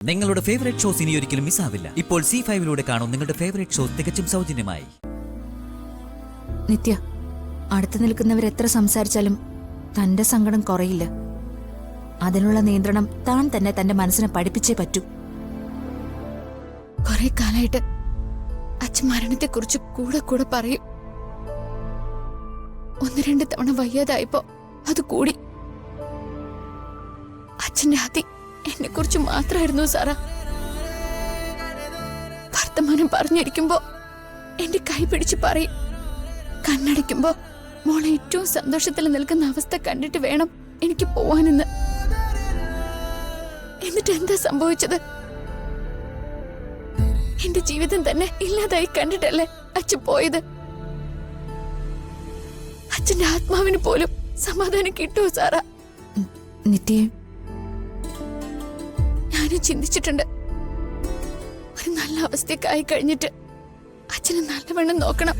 നിങ്ങളുടെ favourite shows ഇനി ഒരിക്കലും മിസ്സാവില്ല. ഇപ്പോൾ C5 കാണും നിങ്ങളുടെ ഫേവറേറ്റ് ഷോസ് തികച്ചും സൗജന്യമായി. നിത്യ, അടുത്ത് നിൽക്കുന്നവരെത്ര സംസാരിച്ചാലും തന്റെ സങ്കടം കുറയില്ല. അതിനുള്ള നിയന്ത്രണം താൻ തന്നെ തന്റെ മനസ്സിനെ പഠിപ്പിച്ചേ പറ്റൂ. കുറെ കാലായിട്ട് അച്ഛൻ മരണത്തെക്കുറിച്ച് കൂടെ കൂടെ പറയും. 1-2 തവണ വയ്യാതായപ്പോ അത് കൂടി. അച്ഛന്റെ ആദ്യം എന്നെ കുറിച്ച് മാത്രമായിരുന്നു സാറാ. വർത്തമാനം പറഞ്ഞിരിക്കുമ്പോ എന്റെ കൈ പിടിച്ച് പറയും, കണ്ണടയ്ക്കുമ്പോ മോളെ ഏറ്റവും സന്തോഷത്തിൽ നിൽക്കുന്ന അവസ്ഥ കണ്ടിട്ട് വേണം എനിക്ക് പോവാനെന്ന്. എന്നിട്ട് എന്താ സംഭവിച്ചത്? എന്റെ ജീവിതം തന്നെ ഇല്ലാതായി കണ്ടിട്ടല്ലേ അച്ഛൻ പോയത്. അച്ഛന്റെ ആത്മാവിന് പോലും സമാധാനം കിട്ടുമോ സാറാ? നിത്യ, ഞാനും ചിന്തിച്ചിട്ടുണ്ട്, ഒരു നല്ല അവസ്ഥക്കായി കഴിഞ്ഞിട്ട് അച്ഛനെ നല്ലവണ്ണം നോക്കണം,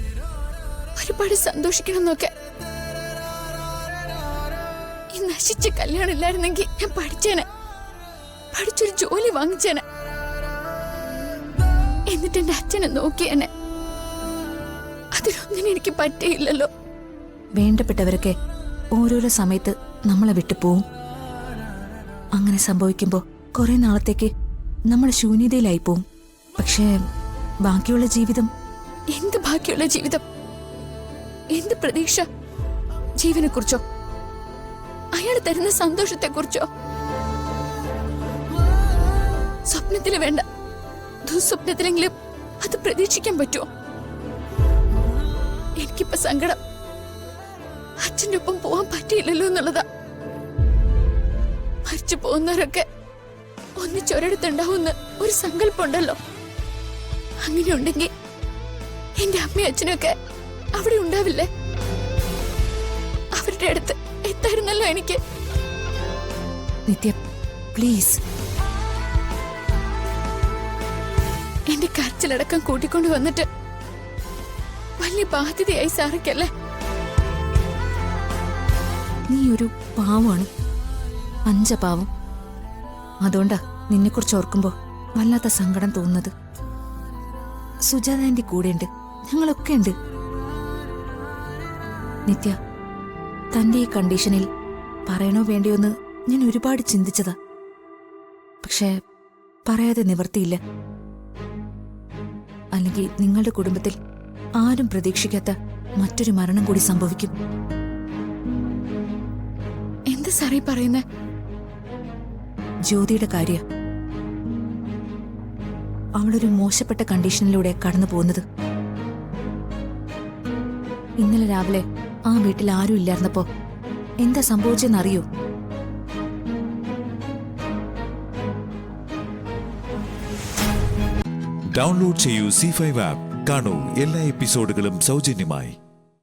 ഒരുപാട് സന്തോഷിക്കണം എന്നൊക്കെ. ഈ നശിച്ച കല്യാണം ഇല്ലായിരുന്നെങ്കിൽ ഞാൻ പഠിച്ചേനെ, പഠിച്ചൊരു ജോലി വാങ്ങിച്ചേനെ, എന്നിട്ട് എന്റെ അച്ഛനെ നോക്കിയേനെ. അതിലൊന്നിനും എനിക്ക് പറ്റിയില്ലല്ലോ. വേണ്ടപ്പെട്ടവരൊക്കെ ഓരോരോ സമയത്ത് നമ്മളെ വിട്ടു പോവും. അങ്ങനെ സംഭവിക്കുമ്പോ കുറെ നാളത്തേക്ക് നമ്മൾ ശൂന്യതയിലായി പോവും. പക്ഷേ ബാക്കിയുള്ള ജീവിതം, എന്ത് ബാക്കിയുള്ള ജീവിതം? എന്ത് പ്രതീക്ഷ? ജീവനെ കുറിച്ചോ, അയാൾ തരുന്ന സന്തോഷത്തെ കുറിച്ചോ? സ്വപ്നത്തില് വേണ്ട, ദുസ്വപ്നത്തിലെങ്കിലും അത് പ്രതീക്ഷിക്കാൻ പറ്റുമോ? എനിക്കിപ്പോ സങ്കടം അച്ഛൻ്റെ ഒപ്പം പോവാൻ പറ്റിയില്ലല്ലോ എന്നുള്ളതാ. മരിച്ചു പോകുന്നവരൊക്കെ ഒന്നിച്ചൊരിടത്തുണ്ടാവുമെന്ന് ഒരു സങ്കല്പമുണ്ടല്ലോ. അങ്ങനെ ഉണ്ടെങ്കിൽ എന്റെ അമ്മയും അച്ഛനൊക്കെ അവിടെ ഉണ്ടാവില്ലേ? അവരുടെ അടുത്ത് എത്തായിരുന്നല്ലോ എനിക്ക്. നിത്യ പ്ലീസ്. എന്റെ കരച്ചിലടക്കം കൂട്ടിക്കൊണ്ട് വന്നിട്ട് വലിയ ബാധ്യതയായി സാറയ്ക്കല്ലേ? നീ ഒരു പാവമാണ്, പഞ്ചപാവം. അതുകൊണ്ടാ നിന്നെക്കുറിച്ച് ഓർക്കുമ്പോ വല്ലാത്ത സങ്കടം തോന്നുന്നത്. സുജാത ആന്റി കൂടെയുണ്ട്, ഞങ്ങളൊക്കെ ഉണ്ട്. നിത്യ, തന്റെ ഈ കണ്ടീഷനിൽ പറയണോ വേണ്ടയോ എന്ന് ഞാൻ ഒരുപാട് ചിന്തിച്ചതാ. പക്ഷേ പറയാതെ നിവർത്തിയില്ല. അല്ലെങ്കിൽ നിങ്ങളുടെ കുടുംബത്തിൽ ആരും പ്രതീക്ഷിക്കാത്ത മറ്റൊരു മരണം കൂടി സംഭവിക്കും. എന്താ സാറേ പറയുന്നേ? ജ്യോതിയുടെ കാര്യ. അവളൊരു മോശപ്പെട്ട കണ്ടീഷനിലൂടെ കടന്നു പോകുന്നത്. ഇന്നലെ രാവിലെ ആ വീട്ടിൽ ആരും ഇല്ലായിരുന്നപ്പോ എന്താ സംഭവിച്ചെന്നറിയോ? ഡൗൺലോഡ് ചെയ്യൂ C5 ആപ്പ്. കാണൂ എല്ലാ എപ്പിസോഡുകളും സൗജന്യമായി.